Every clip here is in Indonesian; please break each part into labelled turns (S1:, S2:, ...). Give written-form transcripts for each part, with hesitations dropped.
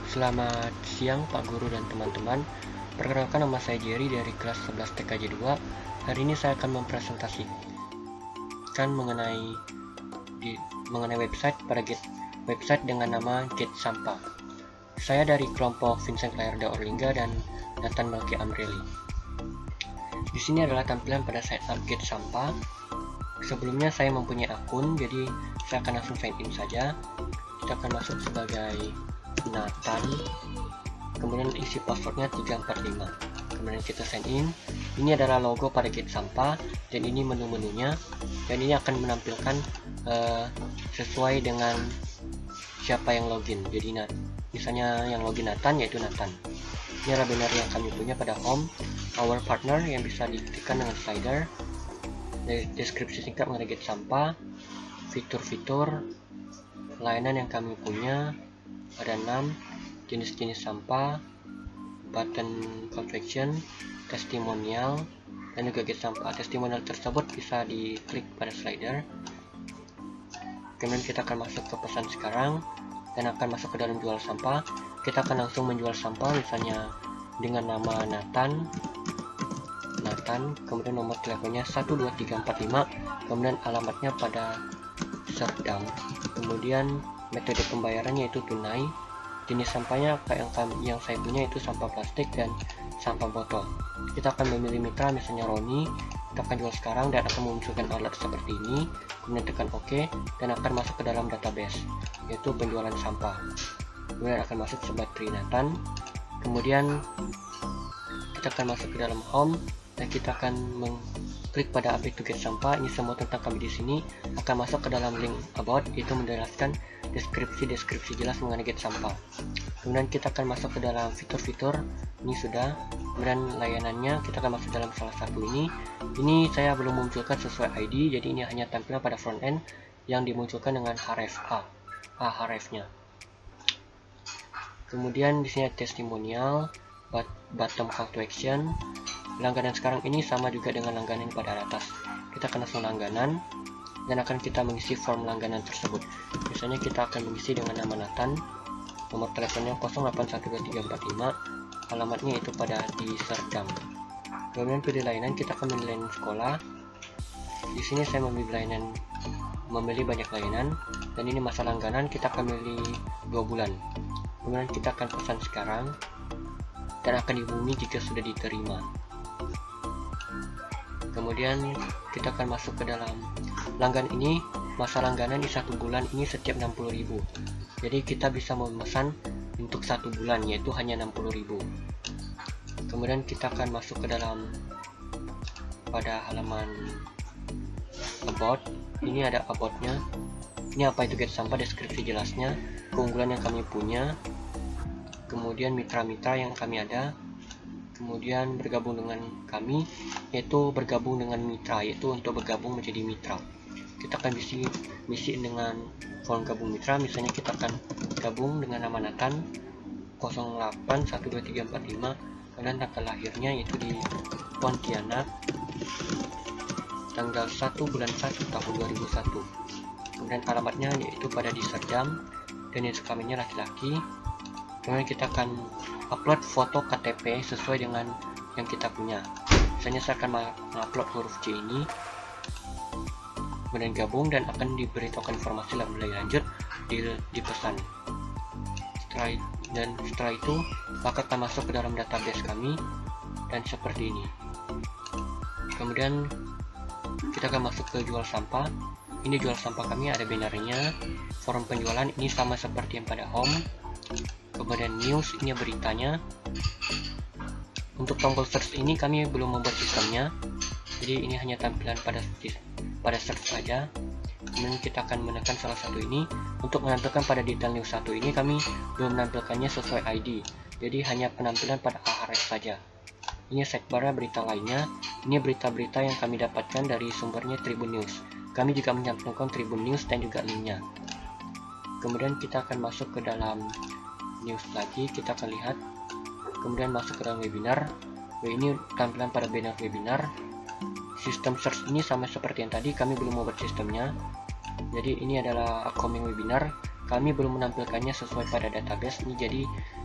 S1: Selamat siang Pak Guru dan teman-teman. Perkenalkan, nama saya Jerry dari kelas 11 TKJ 2. Hari ini saya akan mempresentasikan mengenai website dengan nama Get Sampah. Saya dari kelompok Vincent Clairda Orlingga dan Nathan Melki Amreli. Di sini adalah tampilan pada setup Get Sampah. Sebelumnya saya mempunyai akun, jadi saya akan langsung sign in saja. Kita akan masuk sebagai Nathan, kemudian isi passwordnya 345, kemudian kita sign in. Ini adalah logo pada Get Sampah dan ini menu-menunya, dan ini akan menampilkan sesuai dengan siapa yang login. Jadi misalnya yang login Nathan, yaitu Nathan. Ini adalah banner yang kami punya pada home, our partner yang bisa diketikkan dengan slider, deskripsi singkat mengenai Get Sampah, fitur-fitur, layanan yang kami punya. Ada 6 jenis-jenis sampah, button call to action, testimonial, dan juga Get Sampah. Testimonial tersebut bisa diklik pada slider. Kemudian kita akan masuk ke pesan sekarang dan akan masuk ke dalam jual sampah. Kita akan langsung menjual sampah, misalnya dengan nama Nathan, kemudian nomor teleponnya 12345, kemudian alamatnya pada Serdang, kemudian metode pembayarannya itu tunai. Jenis sampahnya yang saya punya itu sampah plastik dan sampah botol. Kita akan memilih mitra, misalnya Roni. Kita akan jual sekarang dan akan memunculkan alert seperti ini. Kemudian tekan OK dan akan masuk ke dalam database, yaitu penjualan sampah. Kemudian akan masuk sebagai Nathan. Kemudian kita akan masuk ke dalam home dan kita akan klik pada update to Get Sampah. Ini semua tentang kami di sini. Akan masuk ke dalam link about, itu menjelaskan deskripsi jelas mengenai Get Sampah. Kemudian kita akan masuk ke dalam fitur-fitur. Ini sudah. Kemudian layanannya kita akan masuk dalam salah satu ini. Ini saya belum memunculkan sesuai ID, jadi ini hanya tampilan pada front end yang dimunculkan dengan hrefnya. Kemudian di sini ada testimonial, bottom call to action. Langganan sekarang ini sama juga dengan langganan pada atas. Kita akan langsung langganan dan akan kita mengisi form langganan tersebut. Misalnya kita akan mengisi dengan nama Nathan, nomor teleponnya 081235, alamatnya itu pada di Serdang. Kemudian pilih layanan, kita akan memilih layanan sekolah. Di sini saya memilih banyak layanan, dan ini masa langganan kita akan memilih 2 bulan. Kemudian kita akan pesan sekarang dan akan dihubungi jika sudah diterima. Kemudian kita akan masuk ke dalam langganan ini. Masa langganan di 1 bulan ini setiap 60.000. Jadi kita bisa memesan untuk 1 bulan, yaitu hanya 60.000. Kemudian kita akan masuk ke dalam pada halaman about. Ini ada about-nya. Ini apa itu Get Sampah, deskripsi jelasnya, keunggulan yang kami punya, kemudian mitra-mitra yang kami ada. Kemudian bergabung dengan kami, yaitu bergabung dengan mitra, yaitu untuk bergabung menjadi mitra. Kita akan misi dengan form gabung mitra. Misalnya kita akan gabung dengan nama Nathan 081235, dan tanggal lahirnya yaitu di Pontianak, tanggal 1 bulan 1 tahun 2001. Kemudian alamatnya yaitu pada di Serdang, dan jenis kelaminnya laki-laki. Kemudian kita akan upload foto KTP sesuai dengan yang kita punya. Misalnya saya akan mengupload huruf C ini, kemudian gabung dan akan diberitahukan informasi lebih lanjut di pesan. Setelah itu maka kita masuk ke dalam database kami dan seperti ini. Kemudian kita akan masuk ke jual sampah. Ini jual sampah kami, ada bannernya. Form penjualan ini sama seperti yang pada home. Kemudian news, ini beritanya. Untuk tombol search ini kami belum membuat sistemnya, jadi ini hanya tampilan pada search saja. Kemudian kita akan menekan salah satu ini. Untuk menampilkan pada detail news 1 ini kami belum menampilkannya sesuai ID, jadi hanya penampilan pada href saja. Ini sidebar berita lainnya. Ini berita-berita yang kami dapatkan dari sumbernya Tribun News. Kami juga menyantumkan Tribun News dan juga linknya. Kemudian kita akan masuk ke dalam news lagi, kita akan lihat. Kemudian masuk ke dalam webinar. Ini tampilan pada banner webinar. Sistem search ini sama seperti yang tadi, kami belum membuat sistemnya. Jadi ini adalah upcoming webinar. kami belum menampilkannya sesuai pada database ini, jadi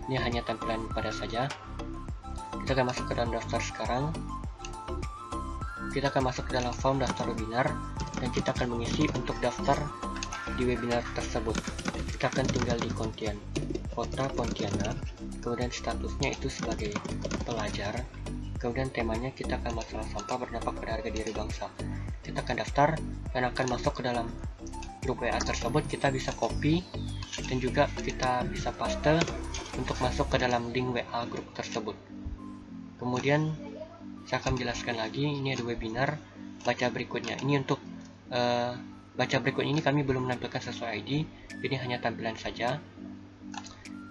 S1: ini hanya tampilan pada saja. Kita akan masuk ke dalam daftar sekarang. Kita akan masuk ke dalam form daftar webinar dan kita akan mengisi untuk daftar di webinar tersebut. Kita akan tinggal di konten kota Pontianak, kemudian statusnya itu sebagai pelajar, kemudian temanya kita akan masalah sampah berdampak pada harga diri bangsa. Kita akan daftar dan akan masuk ke dalam grup WA tersebut. Kita bisa copy dan juga kita bisa paste untuk masuk ke dalam link WA grup tersebut. Kemudian saya akan menjelaskan lagi, ini ada webinar baca berikutnya. Ini untuk baca berikut ini kami belum menampilkan sesuai ID, ini hanya tampilan saja.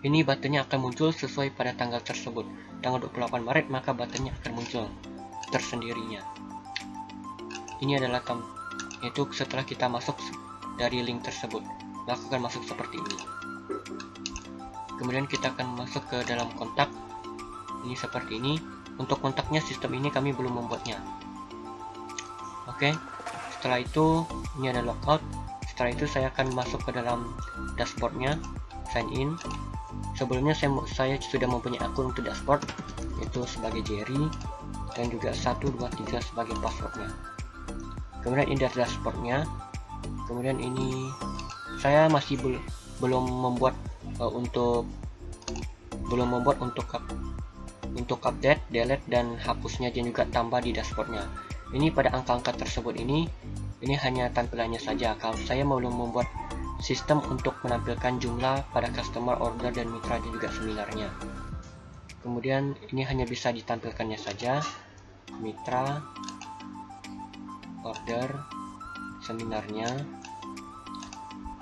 S1: Ini buttonnya akan muncul sesuai pada tanggal tersebut. Tanggal 28 Maret maka buttonnya akan muncul tersendirinya. Ini adalah yaitu setelah kita masuk dari link tersebut, maka akan masuk seperti ini. Kemudian kita akan masuk ke dalam kontak. Ini seperti ini. Untuk kontaknya sistem ini kami belum membuatnya. Oke. Setelah itu ini ada logout. Setelah itu saya akan masuk ke dalam dashboardnya, sign in. Sebelumnya saya sudah mempunyai akun untuk dashboard, yaitu sebagai Jerry dan juga 123 sebagai passwordnya. Kemudian ini dashboardnya. Kemudian ini saya masih belum membuat untuk update, delete dan hapusnya dan juga tambah di dashboardnya. Ini pada angka-angka tersebut ini hanya tampilannya saja. Kalau saya belum membuat sistem untuk menampilkan jumlah pada customer, order dan mitra dan juga seminarnya. Kemudian ini hanya bisa ditampilkannya saja, mitra, order, seminarnya,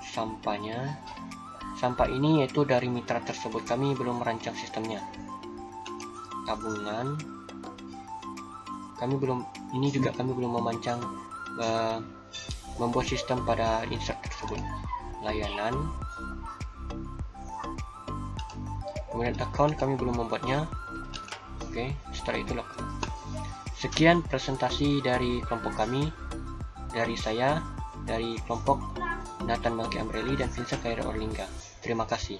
S1: sampahnya. Sampah ini yaitu dari mitra tersebut, kami belum merancang sistemnya. Tabungan, kami belum memancang membuat sistem pada insert tersebut. Layanan, kemudian account kami belum membuatnya. Oke, setelah itu login. Sekian presentasi dari kelompok kami, dari saya, dari kelompok Nathan Malki Amreli dan Vincent Kaira Orlingga. Terima kasih.